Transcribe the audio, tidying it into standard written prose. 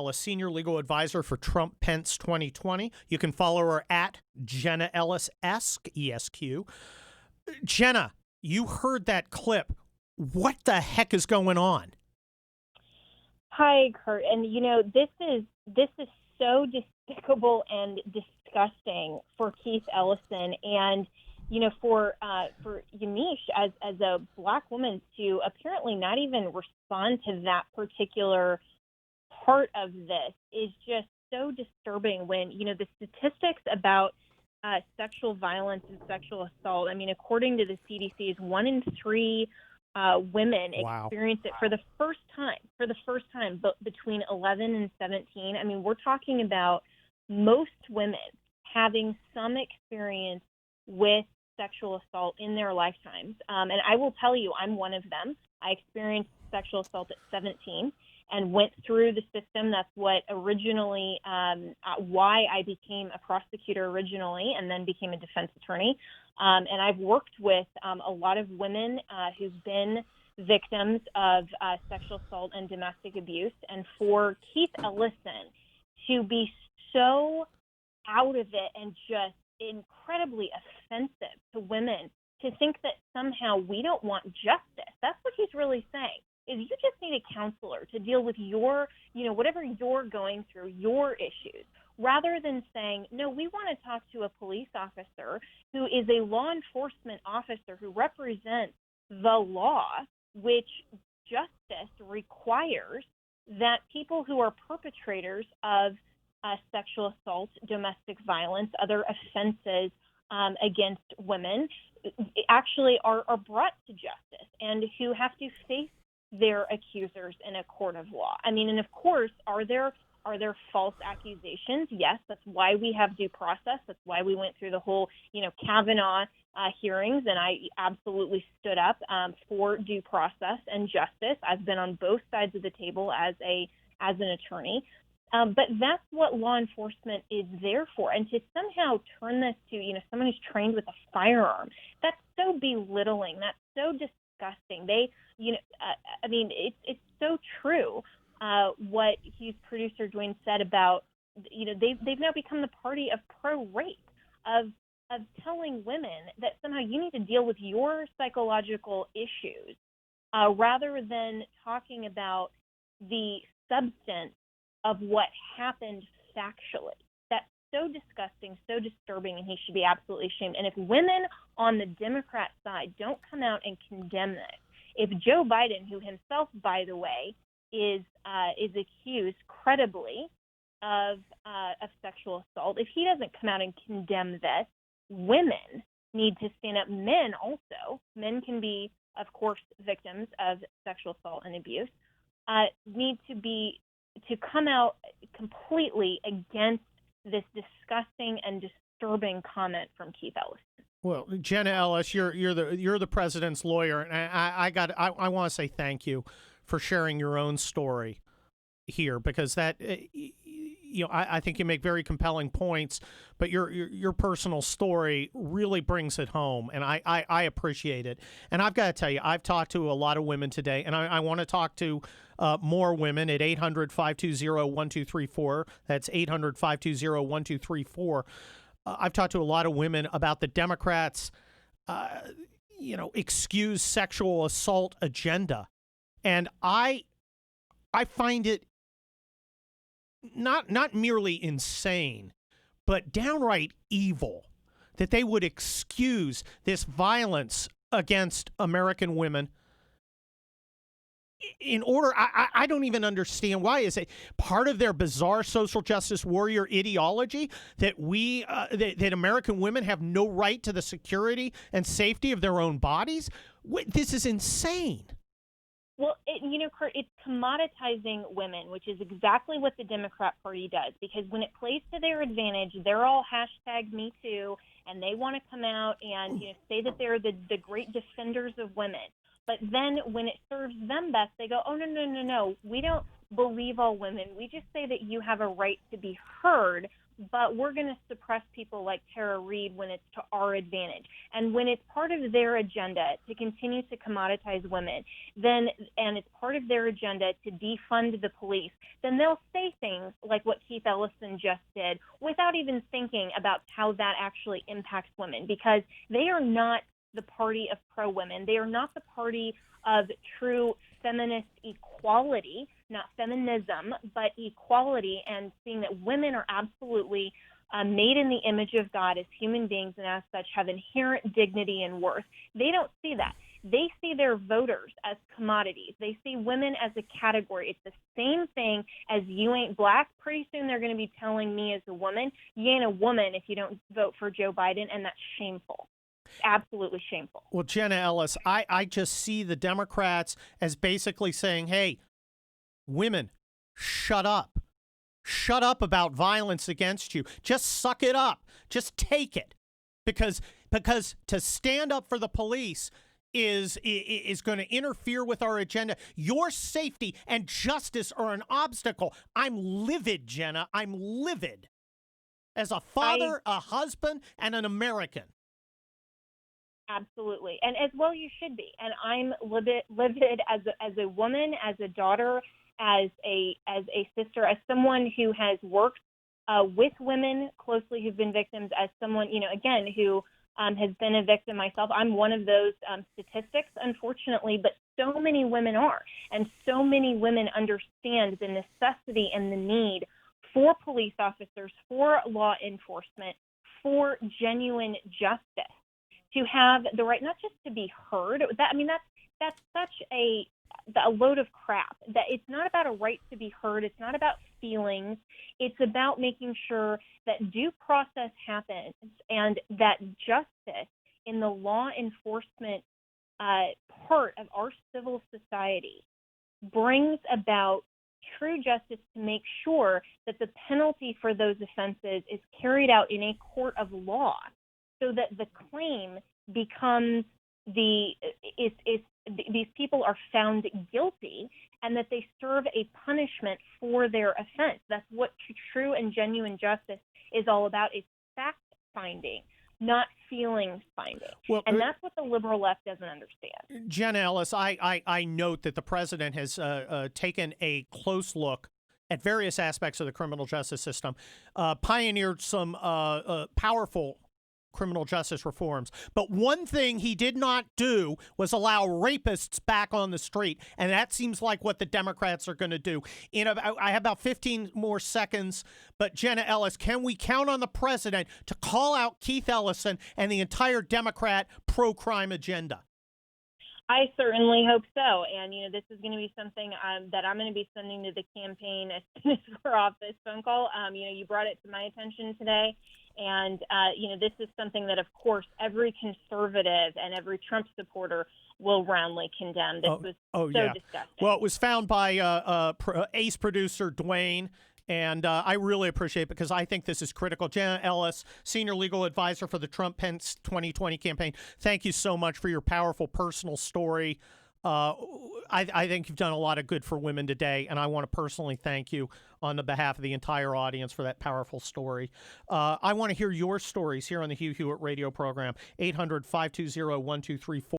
A senior legal advisor for Trump Pence 2020. You can follow her at Jenna Ellis ESQ. Jenna, you heard that clip. What the heck is going on? Hi, Kurt. And this is so despicable and disgusting for Keith Ellison, and for Yamiche as a Black woman to apparently not even respond to that particular part of this is just so disturbing. When the statistics about sexual violence and sexual assault, I mean, according to the CDC, is 1 in 3 women experience it for the first time, but between 11 and 17. I mean, we're talking about most women having some experience with sexual assault in their lifetimes. And I will tell you, I'm one of them. I experienced sexual assault at 17 and went through the system. That's what originally, why I became a prosecutor originally and then became a defense attorney. And I've worked with a lot of women who've been victims of sexual assault and domestic abuse. And for Keith Ellison to be so out of it and just incredibly offensive to women, to think that somehow we don't want justice, that's what he's really saying. Is you just need a counselor to deal with your, whatever you're going through, your issues, rather than saying, no, we want to talk to a police officer who is a law enforcement officer who represents the law, which justice requires that people who are perpetrators of sexual assault, domestic violence, other offenses against women actually are brought to justice and who have to face their accusers in a court of law. I mean, and of course, are there false accusations? Yes, that's why we have due process. That's why we went through the whole, Kavanaugh hearings, and I absolutely stood up for due process and justice. I've been on both sides of the table as an attorney. But that's what law enforcement is there for. And to somehow turn this to, someone who's trained with a firearm, that's so belittling. That's so disgusting. It's so true what his producer Dwayne said about, they've now become the party of pro-rape, of telling women that somehow you need to deal with your psychological issues rather than talking about the substance of what happened factually. That's so disgusting, so disturbing, and he should be absolutely ashamed. And if women on the Democrat side don't come out and condemn this, if Joe Biden, who himself, by the way, is accused credibly of sexual assault, if he doesn't come out and condemn this, women need to stand up. Men also, men can be, of course, victims of sexual assault and abuse, need to come out completely against this disgusting and disturbing comment from Keith Ellis. Well, Jenna Ellis, you're the president's lawyer, and I want to say thank you for sharing your own story here, because that I think you make very compelling points, but your personal story really brings it home, and I appreciate it. And I've got to tell you, I've talked to a lot of women today, and I want to talk to more women at 800-520-1234. That's 800-520-1234. I've talked to a lot of women about the Democrats' excuse sexual assault agenda, and I find it not merely insane, but downright evil that they would excuse this violence against American women in order. I don't even understand why. Is it part of their bizarre social justice warrior ideology that that American women have no right to the security and safety of their own bodies? This is insane. Well, Kurt, it's commoditizing women, which is exactly what the Democrat Party does, because when it plays to their advantage, they're all #Me Too, and they want to come out and say that they're the great defenders of women. But then when it serves them best, they go, oh, no, we don't believe all women. We just say that you have a right to be heard but we're going to suppress people like Tara Reade when it's to our advantage. And when it's part of their agenda to continue to commoditize women, and it's part of their agenda to defund the police, then they'll say things like what Keith Ellison just did without even thinking about how that actually impacts women, because they are not the party of pro-women. They are not the party of true feminist equality, not feminism, but equality, and seeing that women are absolutely made in the image of God as human beings, and as such have inherent dignity and worth. They don't see that. They see their voters as commodities. They see women as a category. It's the same thing as you ain't black. Pretty soon they're going to be telling me as a woman, you ain't a woman if you don't vote for Joe Biden, and that's shameful. Absolutely shameful. Well, Jenna Ellis, I just see the Democrats as basically saying, hey, women, shut up. Shut up about violence against you. Just suck it up. Just take it. Because to stand up for the police is going to interfere with our agenda. Your safety and justice are an obstacle. I'm livid, Jenna. I'm livid. As a father, a husband, and an American. Absolutely. And as well you should be. And I'm livid as a woman, as a daughter, as a sister, as someone who has worked with women closely who've been victims, as someone, again, who has been a victim myself. I'm one of those statistics, unfortunately, but so many women are. And so many women understand the necessity and the need for police officers, for law enforcement, for genuine justice, to have the right not just to be heard. That's such a load of crap. That it's not about a right to be heard. It's not about feelings. It's about making sure that due process happens and that justice in the law enforcement part of our civil society brings about true justice to make sure that the penalty for those offenses is carried out in a court of law, so that the claim becomes these people are found guilty and that they serve a punishment for their offense. That's what true and genuine justice is all about. It's fact-finding, not feelings finding. Well, and that's what the liberal left doesn't understand. Jenna Ellis, I note that the president has taken a close look at various aspects of the criminal justice system, pioneered some powerful criminal justice reforms. But one thing he did not do was allow rapists back on the street. And that seems like what the Democrats are going to do. I have about 15 more seconds. But Jenna Ellis, can we count on the president to call out Keith Ellison and the entire Democrat pro-crime agenda? I certainly hope so. And, this is going to be something that I'm going to be sending to the campaign as soon as we're off this phone call. You brought it to my attention today. And, this is something that, of course, every conservative and every Trump supporter will roundly condemn. This was so disgusting. Well, it was found by ace producer Dwayne. And I really appreciate it because I think this is critical. Jenna Ellis, senior legal advisor for the Trump-Pence 2020 campaign. Thank you so much for your powerful personal story. I think you've done a lot of good for women today, and I want to personally thank you on the behalf of the entire audience for that powerful story. I want to hear your stories here on the Hugh Hewitt radio program, 800-520-1234.